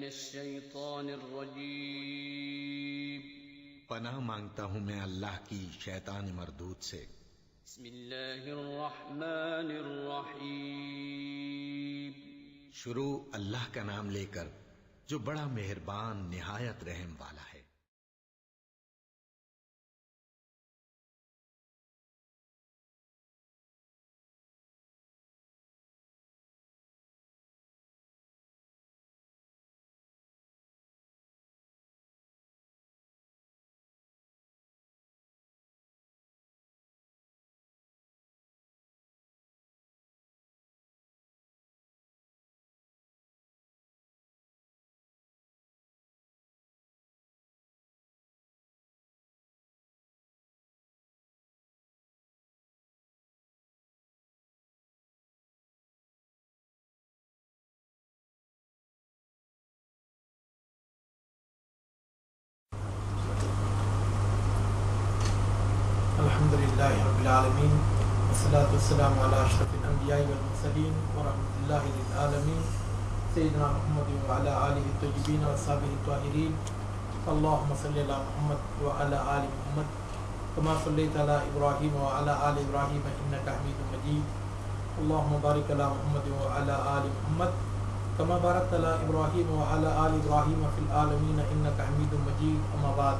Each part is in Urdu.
الشیطان الرجیم پناہ مانگتا ہوں میں اللہ کی شیطان مردود سے۔ بسم اللہ الرحمن الرحیم شروع اللہ کا نام لے کر جو بڑا مہربان نہایت رحم والا ہے۔ الحمدللہ رب العالمین والصلاة والسلام علی اشرف الانبیاء والمرسلین ورحمۃ اللہ للعالمین سیدنا محمد وعلی آلہ الطیبین واصحابہ الطاہرین اللہم صلی علی محمد وعلی آل محمد کما صلیت علی ابراہیم وعلی آل ابراہیم انک حمید مجید اللہم بارک علی محمد وعلی آل محمد کما بارکت علی ابراہیم وعلی آل ابراہیم فی العالمین انک حمید مجید اما بعد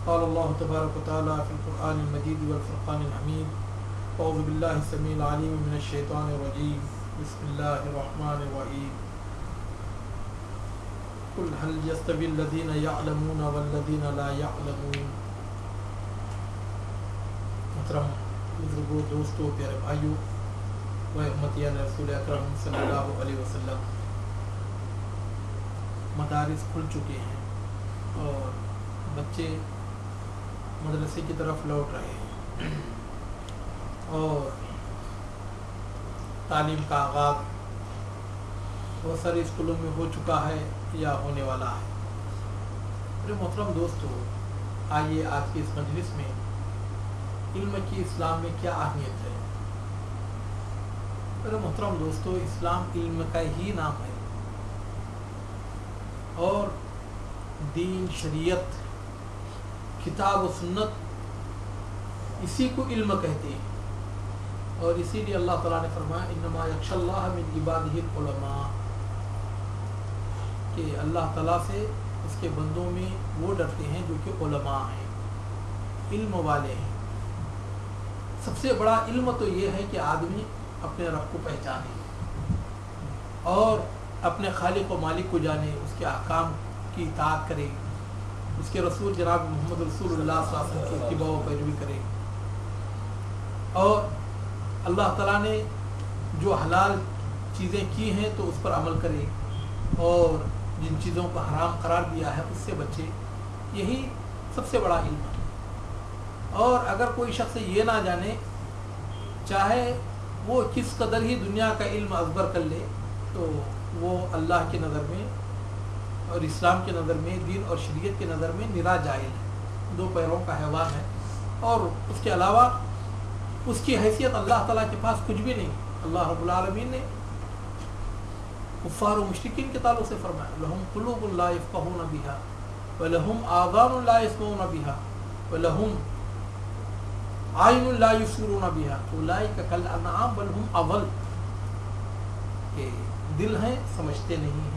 قال اللہ تبارک وتعالی فی القرآن المجید والفرقان الحمید اعوذ باللہ السمیع العلیم من الشیطان الرجیم بسم اللہ الرحمن الرحیم قل هل يستوي الذین یعلمون والذین لا یعلمون۔ محترم بزرگوں، دوستوں، پیارے بھائیوں و امتیان رسول اکرم صلی اللہ علیہ وسلم، مدارس کھل چکے ہیں اور بچے مدرسے کی طرف لوٹ رہے ہیں اور تعلیم کا آغاز بہت سارے اسکولوں میں ہو چکا ہے یا ہونے والا ہے۔ میرے محترم دوستو، آئیے آج کی اس مجلس میں علم کی اسلام میں کیا اہمیت ہے۔ میرے محترم دوستو، اسلام علم کا ہی نام ہے اور دین، شریعت، کتاب و سنت اسی کو علم کہتے ہیں، اور اسی لیے اللہ تعالیٰ نے فرمایا انما یخشی اللہ من عبادہ العلماء، کہ اللہ تعالیٰ سے اس کے بندوں میں وہ ڈرتے ہیں جو کہ علماء ہیں، علم والے ہیں۔ سب سے بڑا علم تو یہ ہے کہ آدمی اپنے رب کو پہچانے اور اپنے خالق و مالک کو جانے، اس کے احکام کی اطاعت کرے، اس کے رسول جناب محمد رسول اللہ صلی اللہ علیہ وسلم کی اتباع و پیروی کرے، اور اللہ تعالیٰ نے جو حلال چیزیں کی ہیں تو اس پر عمل کرے، اور جن چیزوں کو حرام قرار دیا ہے اس سے بچے۔ یہی سب سے بڑا علم ہے۔ اور اگر کوئی شخص یہ نہ جانے، چاہے وہ کس قدر ہی دنیا کا علم ازبر کر لے، تو وہ اللہ کی نظر میں اور اسلام کی نظر میں، دین اور شریعت کی نظر میں نرا جاہل ہے، دو پیروں کا حیوان ہے، اور اس کے علاوہ اس کی حیثیت اللہ تعالیٰ کے پاس کچھ بھی نہیں۔ اللہ رب العالمین نے کفار و مشرکین کے تعلق سے فرمایا لَهُمْ قُلُوبٌ لَا يَفْقَهُونَ بِهَا وَلَهُمْ آذَانٌ لَا يَسْمَعُونَ بِهَا وَلَهُمْ عَيْنٌ لَا يُبْصِرُونَ بِهَا أُولَٰئِكَ كَالْأَنْعَامِ بَلْ هُمْ أَضَلُّ، کہ دل ہیں سمجھتے نہیں ہیں،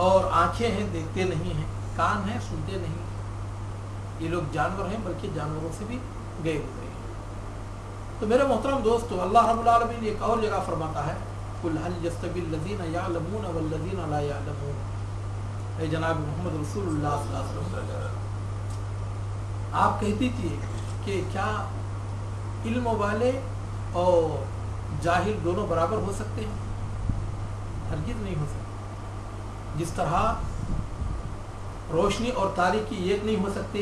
اور آنکھیں ہیں دیکھتے نہیں ہیں، کان ہیں سنتے نہیں ہیں، یہ لوگ جانور ہیں بلکہ جانوروں سے بھی گئے ہوئے ہیں۔ تو میرے محترم دوستو، اللہ رب العالمین ایک اور جگہ فرماتا ہے قُلْ هَلْ يَسْتَوِي الَّذِينَ يَعْلَمُونَ وَالَّذِينَ لَا يَعْلَمُونَ۔ اے جناب محمد رسول اللہ صلی اللہ علیہ وسلم، آپ کہتی تھی کہ کیا علم والے اور جاہل دونوں برابر ہو سکتے ہیں؟ ہرگز نہیں ہو سکتے۔ جس طرح روشنی اور تاریکی ایک نہیں ہو سکتے،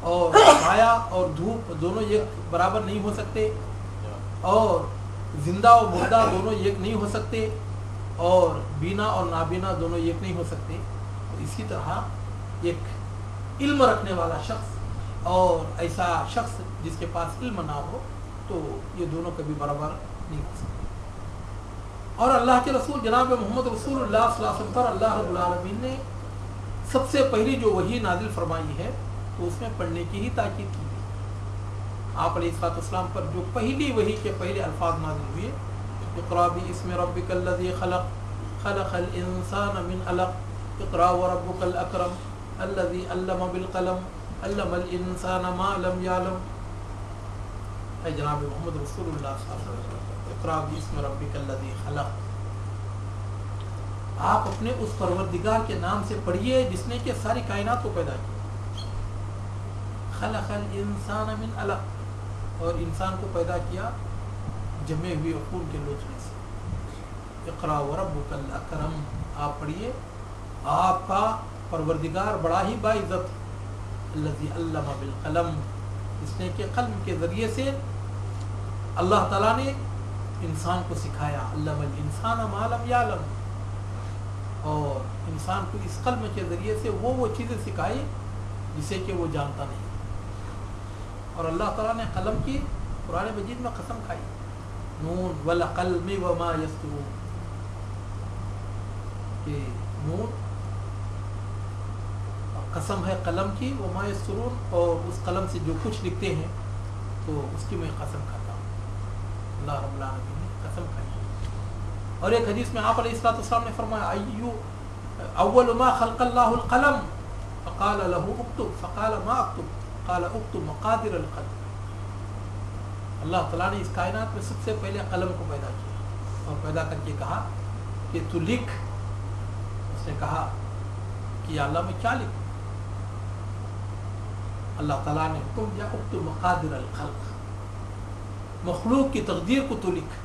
اور چھایا اور دھوپ دونوں ایک برابر نہیں ہو سکتے، اور زندہ اور مردہ دونوں ایک نہیں ہو سکتے، اور بینا اور نابینا دونوں ایک نہیں ہو سکتے، تو اسی طرح ایک علم رکھنے والا شخص اور ایسا شخص جس کے پاس علم نہ ہو، تو یہ دونوں کبھی برابر نہیں ہو سکتے۔ اور اللہ کے رسول جناب محمد رسول اللہ صلی اللہ علیہ وسلم پر اللہ رب العالمین نے سب سے پہلی جو وحی نازل فرمائی ہے تو اس میں پڑھنے کی ہی تاکید کی ہے. آپ علیہ السلام پر جو پہلی وحی کے پہلے الفاظ نازل ہوئے اقرا باسم ربک الذی خلق خلق الانسان من علق اقرا وربک الاکرم الذی علم بالقلم علم الانسان ما لم یعلم. اے جناب محمد رسول اللہ صلی اللہ علیہ وسلم اقرا باسم ربک الذی خلق، آپ اپنے اس پروردگار کے نام سے پڑھیے جس نے کہ ساری کائنات کو پیدا کیا. خلق الانسان من علق، اور انسان کو پیدا کیا جمے ہوئے خون کے لوچنے سے. اقرا وربک الاکرم، آپ پڑھیے، آپ کا پروردگار بڑا ہی باعزت، الذی علم بالقلم، اس نے کہ قلم کے ذریعے سے اللہ تعالیٰ نے انسان کو سکھایا. علم الانسان ما لم یعلم، اور انسان کو اس قلم کے ذریعے سے وہ چیزیں سکھائی جسے کہ وہ جانتا نہیں. اور اللہ تعالیٰ نے قلم کی قرآن مجید میں قسم کھائی، نون والقلم وما یسطرون، کہ نون قسم ہے قلم کی، وما یسطرون، اور اس قلم سے جو کچھ لکھتے ہیں تو اس کی میں قسم کھاتا ہوں. اللہ رب العالمین نے قسم کھائی. اور ایک حدیث میں آپ علیہ السلام نے فرمایا اول ما خلق اللہ القلم فقال له اکتب فقال ما اکتب قال اکتب مقادر القلم. اللہ تعالیٰ نے اس کائنات میں سب سے پہلے قلم کو پیدا کیا اور پیدا کر کے کہا کہ تو لکھ. اس نے کہا کہ یا اللہ میں کیا لکھوں؟ اللہ تعالیٰ نے حکم دیا اکتب مقادر الخلق، مخلوق کی تقدیر کو تو لکھ.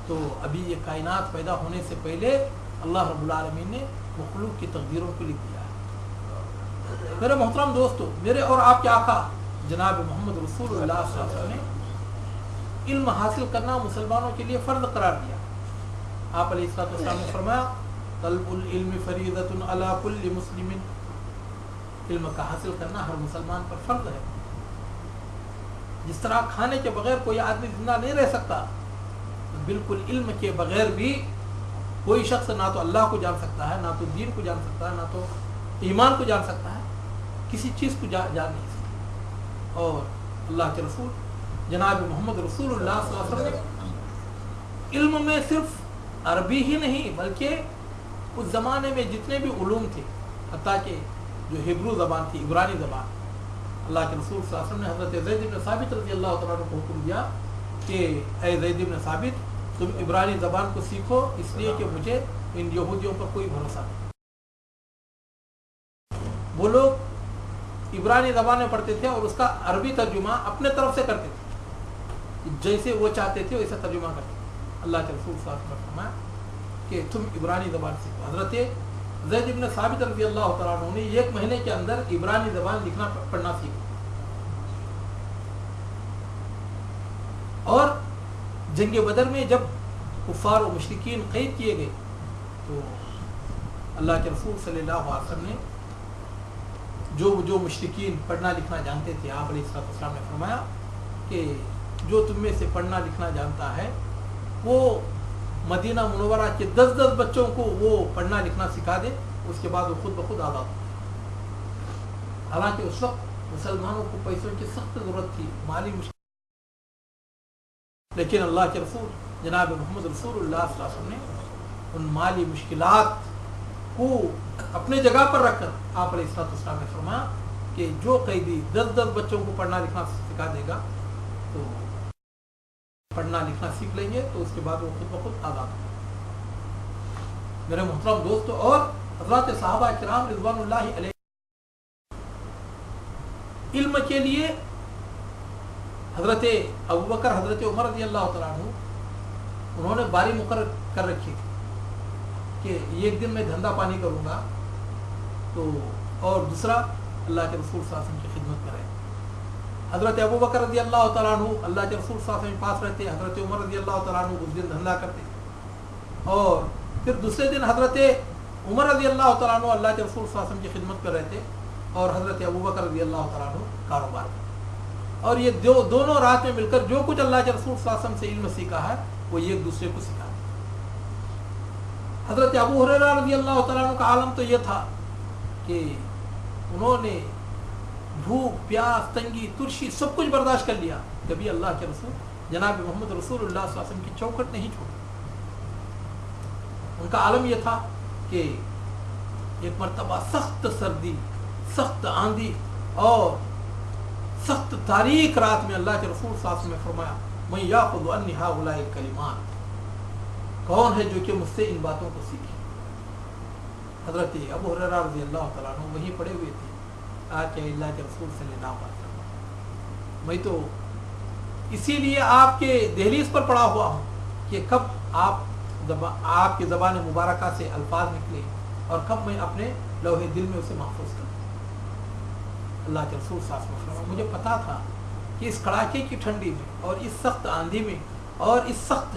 تو ابھی یہ کائنات پیدا ہونے سے پہلے اللہ رب العالمین نے مخلوق کی تقدیروں کو لکھ دیا ہے. میرے محترم دوستو، میرے اور آپ کے آقا جناب محمد رسول اللہ صلی اللہ علیہ وسلم نے علم حاصل کرنا مسلمانوں کے لیے فرض قرار دیا. آپ علیہ السلام نے فرمایا طلب العلم فریضۃ علی کل مسلم، علم کا حاصل کرنا ہر مسلمان پر فرض ہے. جس طرح کھانے کے بغیر کوئی آدمی زندہ نہیں رہ سکتا، بالکل علم کے بغیر بھی کوئی شخص نہ تو اللہ کو جان سکتا ہے، نہ تو دین کو جان سکتا ہے، نہ تو ایمان کو جان سکتا ہے، کسی چیز کو جان نہیں سکتا. اور اللہ کے رسول جناب محمد رسول اللہ صلی اللہ علیہ وسلم نے علم میں صرف عربی ہی نہیں بلکہ اس زمانے میں جتنے بھی علوم تھے، حتیٰ کہ جو ہیبرو زبان تھی، عبرانی زبان، اللہ کے رسول صلی اللہ علیہ وسلم نے حضرت زید بن ثابت رضی اللہ تعالیٰ عنہ کو حکم دیا کہ اے زید بن ثابت، تم عبرانی زبان کو سیکھو، اس لیے کہ مجھے ان یہودیوں پر کوئی بھروسہ نہیں. وہ لوگ عبرانی زبان میں پڑھتے تھے اور اس کا عربی ترجمہ اپنے طرف سے کرتے تھے، جیسے وہ چاہتے تھے ویسا ترجمہ کرتے تھے. اللہ کے رسول صلی اللہ علیہ وسلم نے فرمایا کہ تم عبرانی زبان سیکھو. حضرت زید بن ثابت رضی اللہ تعالیٰ عنہ نے 1 مہینے کے اندر عبرانی زبان لکھنا پڑھنا سیکھا. اور جنگ بدر میں جب کفار و مشرکین قید کیے گئے تو اللہ کے رسول صلی اللہ علیہ وسلم نے جو مشرکین پڑھنا لکھنا جانتے تھے، آپ علیہ السلام نے فرمایا کہ جو تم میں سے پڑھنا لکھنا جانتا ہے وہ مدینہ منورہ کے 10 بچوں کو وہ پڑھنا لکھنا سکھا دے، اس کے بعد وہ خود بخود آزاد ہو. حالانکہ اس وقت مسلمانوں کو پیسوں کی سخت ضرورت تھی، مالی مشکل، لیکن اللہ کے رسول جناب محمد رسول اللہ صلی اللہ علیہ وسلم نے ان مالی مشکلات کو اپنے جگہ پر رکھ کر آپ علیہ السلام نے فرمایا کہ جو قیدی 10 بچوں کو پڑھنا لکھنا سکھا دے گا تو پڑھنا لکھنا سیکھ لیں گے، تو اس کے بعد وہ خود بخود آزاد ہوں. میرے محترم دوستو، اور حضرات صحابہ کرام رضوان اللہ علیہ علم کے لیے حضرت ابوبکر، حضرت عمر رضی اللہ تعالیٰ عنہ، انہوں نے باری مقرر کر رکھی تھی کہ ایک دن میں دھندا پانی کروں گا، تو اور دوسرا اللہ کے رسول صلی اللہ علیہ وسلم کی خدمت کریں. حضرت ابوبکر رضی اللہ تعالیٰ عنہ اللہ کے رسول صلی اللہ علیہ وسلم کے پاس رہتے، حضرت عمر رضی اللہ تعالیٰ عنہ اس دن دھندا کرتے، اور پھر دوسرے دن حضرت عمر رضی اللہ تعالیٰ عنہ اللہ کے رسول صلی اللہ علیہ وسلم کی خدمت کر رہے تھے، اور حضرت ابوبکر رضی اللہ تعالیٰ عنہ کاروبار میں. اور یہ دونوں رات میں مل کر جو کچھ اللہ کے رسول صلی اللہ علیہ وسلم سے علم سیکھا ہے وہ ایک دوسرے کو سکھا. حضرت ابو ہریرہ رضی اللہ تعالیٰ عنہ کا عالم تو یہ تھا کہ انہوں نے بھوک پیاس تنگی ترشی سب کچھ برداشت کر لیا، کبھی اللہ کے رسول جناب محمد رسول اللہ صلی اللہ علیہ وسلم کی چوکھٹ نہیں چھوڑی۔ ان کا عالم یہ تھا کہ ایک مرتبہ سخت سردی، سخت آندھی اور سخت تاریک رات میں اللہ کے رسول صلی اللہ علیہ وسلم نے فرمایا میں یاخذ عنی ہؤلاء الکلمات، کون ہے جو کہ مجھ سے ان باتوں کو سیکھے۔ حضرت ابو ہریرہ رضی اللہ تعالیٰ عنہ وہیں پڑے ہوئے تھے، آج کہ اللہ کے رسول صلی اللہ علیہ وسلم میں تو اسی لیے آپ کے دہلیز پر پڑا ہوا ہوں کہ کب آپ کی زبان مبارکہ سے الفاظ نکلے اور کب میں اپنے لوح دل میں اسے محفوظ کروں۔ اللہ کے رسول صلی اللہ علیہ وسلم مجھے پتا تھا کہ اس کڑاکے کی ٹھنڈی میں اور اس سخت آندھی میں اور اس سخت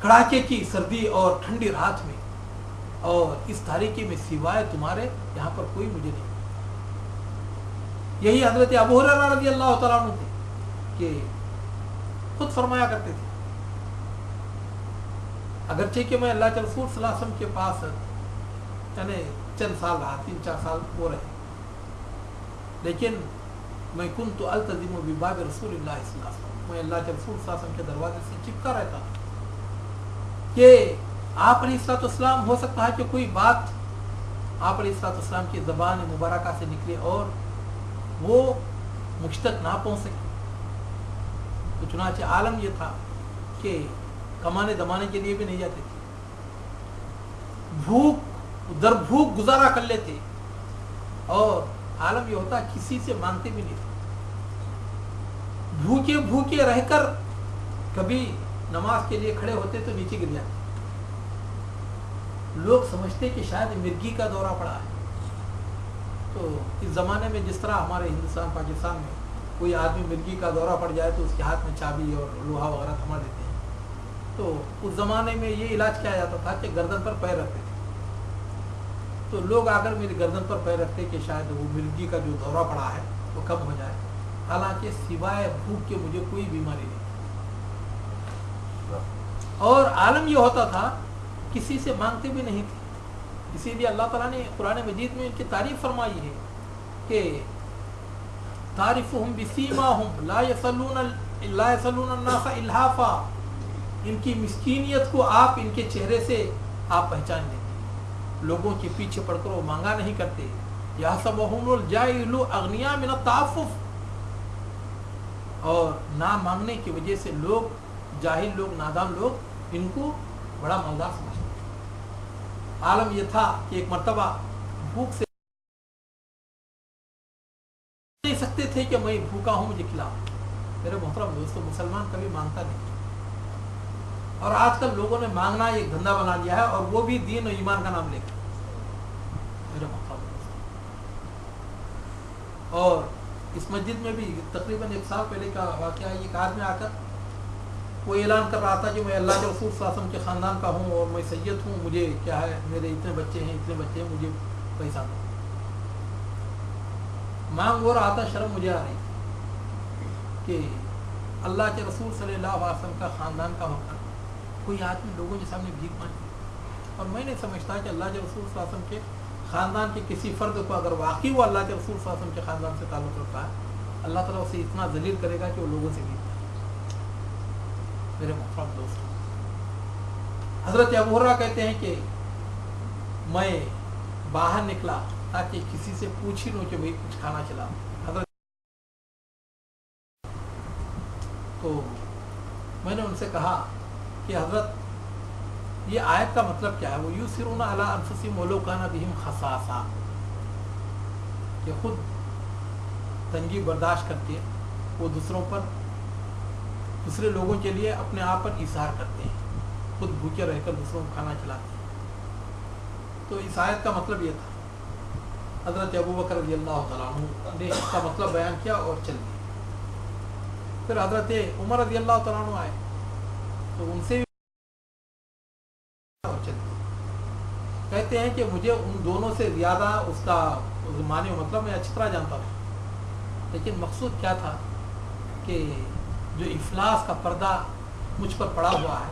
کڑاکے کی سردی اور ٹھنڈی رات میں اور اس تاریکی میں سوائے تمہارے یہاں پر کوئی مجھے نہیں۔ یہی حضرت ابو ہریرہ رضی اللہ تعالیٰ عنہ تھے کہ خود فرمایا کرتے تھے اگرچہ کہ میں اللہ کے رسول صلی اللہ علیہ وسلم کے پاس یعنی چند سال رہا، 3-4 سال وہ رہے، لیکن میں کنت التزم بباب رسول اللہ صلی اللہ علیہ وسلم، میں اللہ کے رسول صلی اللہ علیہ وسلم کے دروازے سے چپکا رہتا تھا کہ آپ علیہ الصلوۃ والسلام ہو سکتا ہے کہ کوئی بات آپ علیہ الصلوۃ والسلام کی زبان مبارکہ سے نکلے اور وہ مجھ تک نہ پہنچ سکے۔ تو چنانچہ عالم یہ تھا کہ کمانے دمانے کے لیے بھی نہیں جاتے تھے، بھوک در بھوک گزارا کر لیتے، اور عالم یہ ہوتا کسی سے مانگتے بھی نہیں تھے، بھوکے بھوکے رہ کر کبھی نماز کے لیے کھڑے ہوتے تو نیچے گر جاتے، لوگ سمجھتے کہ شاید مرگی کا دورہ پڑا ہے۔ تو اس زمانے میں جس طرح ہمارے ہندوستان پاکستان میں کوئی آدمی مرگی کا دورہ پڑ جائے تو اس کے ہاتھ میں چابی اور لوہا وغیرہ تھما دیتے ہیں، تو اس زمانے میں یہ علاج کیا جاتا تھا کہ گردن پر پیر رکھتے تھے، تو لوگ اگر میری گردن پر پیر رکھتے کہ شاید وہ مرگی کا جو دورہ پڑا ہے وہ کم ہو جائے، حالانکہ سوائے بھوک کے مجھے کوئی بیماری نہیں۔ اور عالم یہ ہوتا تھا کسی سے مانگتے بھی نہیں تھے، اسی لیے اللہ تعالیٰ نے قرآن مجید میں ان کی تعریف فرمائی ہے کہ تعرفهم بسیماہم لا یسألون الناس الحافا، ان کی مسکینیت کو آپ ان کے چہرے سے آپ پہچان لیتے، لوگوں کے پیچھے پڑ کر وہ مانگا نہیں کرتے۔ یحسبهم الجاہل اغنیاء من التعفف، اور نہ مانگنے کی وجہ سے لوگ جاہل لوگ نادان لوگ ان کو بڑا مالدار سمجھتے۔ عالم یہ تھا کہ ایک مرتبہ بھوک سے نہیں سکتے تھے کہ میں بھوکا ہوں مجھے کھلاؤ۔ میرے محترم دوستو، مسلمان کبھی مانگتا نہیں، اور آج کل لوگوں نے مانگنا ایک دھندا بنا لیا ہے، اور وہ بھی دین و ایمان کا نام لے کر۔ میرے محترم دوستو، اور اس مسجد میں بھی تقریباً 1 سال پہلے کا واقعہ ہے، ایک آدمی آ کر وہ اعلان کر رہا تھا کہ میں اللہ کے رسول صلی اللہ علیہ وسلم کے خاندان کا ہوں اور میں سید ہوں، مجھے کیا ہے میرے اتنے بچے ہیں مجھے پیسہ دو۔ مانگ وہ رہا تھا، شرم مجھے آ رہی کہ اللہ کے رسول صلی اللہ علیہ وسلم کا خاندان کا ہو کر کوئی آدمی لوگوں کے سامنے بھیک مانگے، اور میں نہیں سمجھتا کہ اللہ کے رسول صلی اللہ علیہ وسلم کے خاندان کے کسی فرد کو اگر واقعی وہ اللہ کے رسول صلی اللہ علیہ وسلم کے خاندان سے تعلق رکھتا ہے، اللہ تعالیٰ اسے اتنا ذلیل کرے گا کہ وہ لوگوں سے بھیک۔ میرے محترم دوست، حضرت ابو ہریرہ کہتے ہیں کہ میں باہر نکلا تاکہ کسی سے پوچھ ہی لوں کہ بھائی کچھ کھانا چلا حضرت، تو میں نے ان سے کہا کہ حضرت یہ آیت کا مطلب کیا ہے؟ وہ یؤثرون علی انفسہم ولو کان بہم خصاصہ، کہ خود تنگی برداشت کر کے وہ دوسرے لوگوں کے لیے اپنے آپ پر ایثار کرتے ہیں، خود بھوکے رہ کر دوسروں کو کھانا کھلاتے ہیں۔ تو اس آیت کا مطلب یہ تھا، حضرت ابوبکر رضی اللہ تعالیٰ عنہ نے اس کا مطلب بیان کیا اور چل گئے۔ پھر حضرت عمر رضی اللہ تعالیٰ عنہ آئے تو ان سے بھی اور چل گئے۔ کہتے ہیں کہ مجھے ان دونوں سے زیادہ اس کا معنی مطلب میں اچھی طرح جانتا تھا، لیکن مقصود کیا تھا کہ جو افلاس کا پردہ مجھ پر پڑا ہوا ہے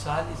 40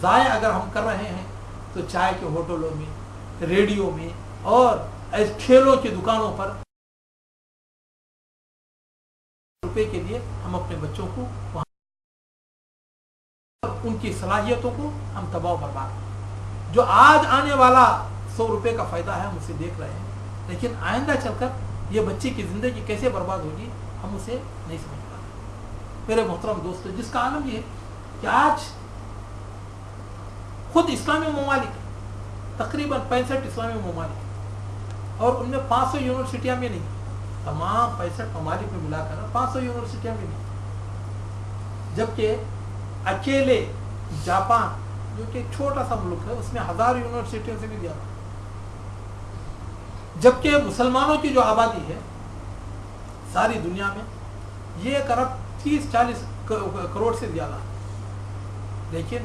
ضائع اگر ہم کر رہے ہیں تو چائے کے ہوٹلوں میں، ریڈیو میں اور کھیلوں کی دکانوں پر روپے کے لیے ہم اپنے بچوں کو وہاں ان کی صلاحیتوں کو ہم تباہ و برباد کریں۔ جو آج آنے والا 100 روپے کا فائدہ ہے ہم اسے دیکھ رہے ہیں، لیکن آئندہ چل کر یہ بچے کی زندگی کیسے برباد ہوگی ہم اسے نہیں سمجھ پاتے۔ میرے محترم دوستو، جس کا عالم یہ ہے کہ آج خود اسلامی ممالک تقریباً 65 اسلامی ممالک، اور ان میں 500 یونیورسٹیاں بھی نہیں، تمام 65 ممالک میں ملا کر 500 یونیورسٹیاں بھی نہیں، جبکہ اکیلے جاپان جو کہ ایک چھوٹا سا ملک ہے اس میں 1000 یونیورسٹیوں سے بھی زیادہ، جبکہ مسلمانوں کی جو آبادی ہے ساری دنیا میں یہ 1 ارب 30-40 کروڑ سے زیادہ، لیکن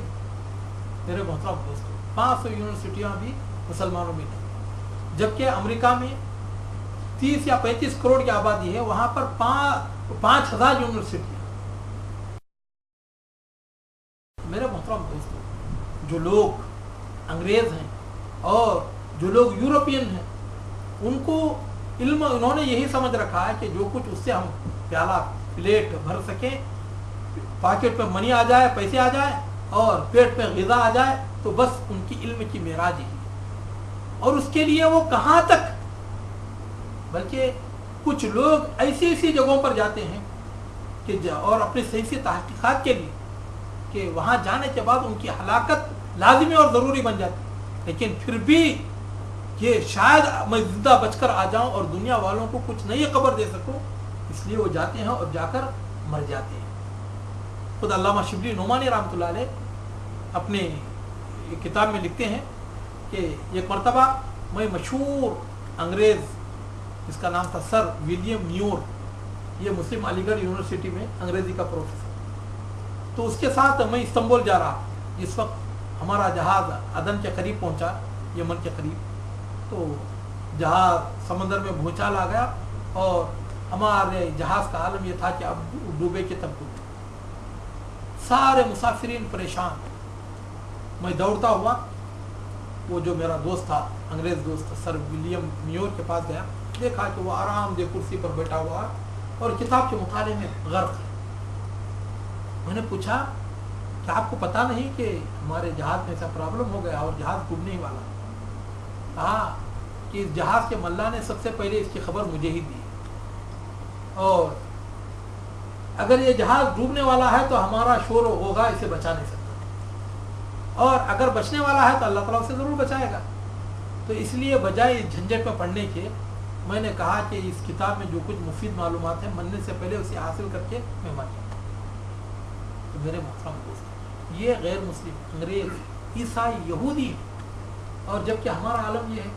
میرے محترم دوستوں 500 یونیورسٹیاں بھی مسلمانوں میں نہیں، جبکہ امریکہ میں 30 یا 35 کروڑ کی آبادی ہے، وہاں پر 5000 یونیورسٹیاں۔ میرے محترم دوستوں، جو لوگ انگریز ہیں اور جو لوگ یورپین ہیں ان کو علم، انہوں نے یہی سمجھ رکھا ہے کہ جو کچھ اس سے ہم پیالہ پلیٹ بھر سکیں، پاکٹ میں منی آ جائے، پیسے آ جائے اور پیٹ میں غذا آ جائے تو بس ان کی علم کی معراج ہی ہے، اور اس کے لیے وہ کہاں تک، بلکہ کچھ لوگ ایسی جگہوں پر جاتے ہیں کہ اور اپنی صحیح سے تحقیقات کے لیے کہ وہاں جانے کے بعد ان کی ہلاکت لازمی اور ضروری بن جاتی، لیکن پھر بھی یہ شاید میں زندہ بچ کر آ جاؤں اور دنیا والوں کو کچھ نئی خبر دے سکوں، اس لیے وہ جاتے ہیں اور جا کر مر جاتے ہیں۔ خود علامہ شبلی نعمانی رحمۃ اللہ علیہ اپنے کتاب میں لکھتے ہیں کہ ایک مرتبہ میں مشہور انگریز جس کا نام تھا سر ولیم میور، یہ مسلم علی گڑھ یونیورسٹی میں انگریزی کا پروفیسر، تو اس کے ساتھ میں استنبول جا رہا، جس وقت ہمارا جہاز عدن کے قریب پہنچا، یمن کے قریب، تو جہاز سمندر میں بھونچال آ گیا اور ہمارے جہاز کا عالم یہ تھا کہ اب ڈوبے کے تب ڈوبے، سارے مسافرین پریشان، میں دوڑتا ہوا وہ جو میرا دوست تھا، انگریز دوست سر ولیم میور کے پاس گیا، دیکھا کہ وہ آرام دہ کرسی پر بیٹھا ہوا اور کتاب کے مطالعے میں غرق ہے۔ میں نے پوچھا کہ آپ کو پتا نہیں کہ ہمارے جہاز میں ایسا پرابلم ہو گیا اور جہاز ڈوبنے ہی والا؟ کہا کہ اس جہاز کے ملا نے سب سے پہلے اس کی خبر مجھے ہی دی، اور اگر یہ جہاز ڈوبنے والا ہے تو ہمارا شور ہوگا، اسے بچا نہیں سکتا، اور اگر بچنے والا ہے تو اللہ تعالیٰ اسے ضرور بچائے گا۔ تو اس لیے بجائے اس جھنجٹ میں پڑھنے کے میں نے کہا کہ اس کتاب میں جو کچھ مفید معلومات ہیں مرنے سے پہلے اسے حاصل کر کے میں مر جاؤں۔ تو میرے محترم دوست، یہ غیر مسلم، انگریز، عیسائی، یہودی ہیں، اور جبکہ ہمارا عالم یہ ہے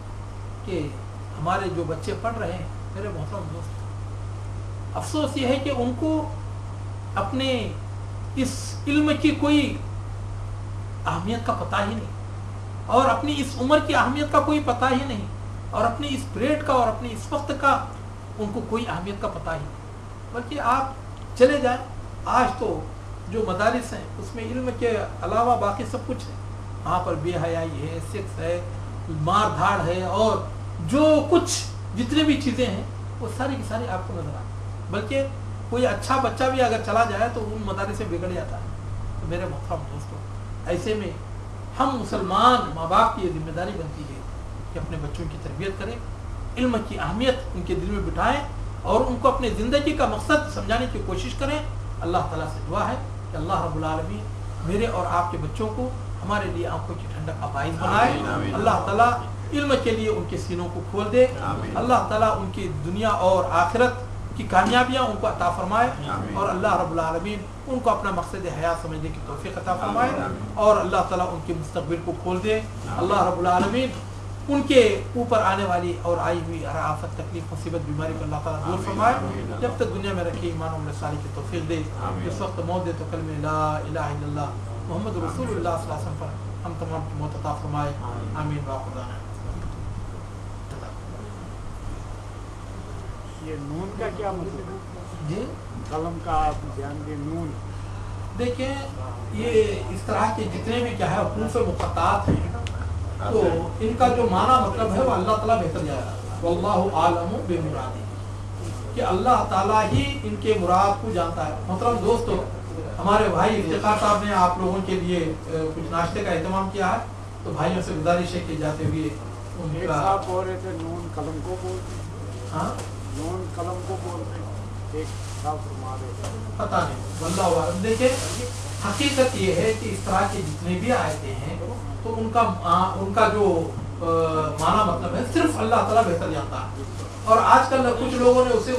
کہ ہمارے جو بچے پڑھ رہے ہیں، میرے محترم دوست، افسوس یہ ہے کہ ان کو اپنے اس علم کی کوئی اہمیت کا پتہ ہی نہیں، اور اپنی اس عمر کی اہمیت کا کوئی پتہ ہی نہیں، اور اپنی اس پریڈ کا اور اپنی اس وقت کا ان کو کوئی اہمیت کا پتہ ہی نہیں۔ بلکہ آپ چلے جائیں، آج تو جو مدارس ہیں اس میں علم کے علاوہ باقی سب کچھ ہے، وہاں پر بے حیائی ہے، سیکس ہے، مار دھاڑ ہے، اور جو کچھ جتنے بھی چیزیں ہیں وہ ساری کی ساری آپ کو نظر آتی، بلکہ کوئی اچھا بچہ بھی اگر چلا جائے تو ان مدارس سے بگڑ جاتا ہے۔ تو میرے محترم دوستوں، ایسے میں ہم مسلمان ماں باپ کی یہ ذمہ داری بنتی ہے کہ اپنے بچوں کی تربیت کریں، علم کی اہمیت ان کے دل میں بٹھائیں، اور ان کو اپنے زندگی کا مقصد سمجھانے کی کوشش کریں۔ اللہ تعالیٰ سے دعا ہے کہ اللہ رب العالمین میرے اور آپ کے بچوں کو ہمارے لیے آنکھوں کی ٹھنڈک کا باعث بنائے، اللہ تعالیٰ علم کے لیے ان کے سینوں کو کھول دے، اللہ تعالیٰ ان کی دنیا اور آخرت کی کامیابیاں ان کو عطا فرمائے، اور اللہ رب العالمین ان کو اپنا مقصد حیات سمجھنے کی توفیق عطا فرمائے، اور اللہ تعالیٰ ان کے مستقبل کو کھول دے۔ اللہ رب العالمین ان کے اوپر آنے والی اور آئی ہوئی ہر آفت، تکلیف، مصیبت، بیماری کو اللہ تعالیٰ دور فرمائے، جب تک دنیا میں رکھے ایمان و عمل صالح کی توفیق دے۔ اس وقت موت دے تو کلمہ لا الہ الا اللہ محمد رسول اللہ صلی اللہ علیہ وسلم پر ہم تمام کی موت عطا فرمائے، آمین واخر۔ یہ نون کا کیا مطلب ہے؟ جی قلم کا آپ بیان دیں، نون دیکھیں یہ اس طرح کے جتنے بھی کیا ہے حروف مقطعات ہیں تو ان کا جو معنی مطلب ہے وہ اللہ تعالیٰ بہتر جانا واللہ عالم بمرادہ کہ اللہ تعالیٰ ہی ان کے مراد کو جانتا ہے. محترم دوستو ہمارے بھائی افتخار صاحب نے آپ لوگوں کے لیے کچھ ناشتے کا اہتمام کیا ہے تو بھائیوں سے گزارش ہے کہ جاتے ہوئے ان کا صاحب بول رہے تھے نون قلم کو بولتے ہاں نون قلم کو بولتے ایک صاحب فرما رہے تھے پتہ نہیں واللہ عالم. دیکھیں حقیقت یہ ہے کہ اس طرح کے جتنے بھی آیتیں ہیں تو ان کا جو معنی مطلب ہے صرف اللہ تعالیٰ بہتر جانتا ہے. اور آج کل کچھ لوگوں نے اسے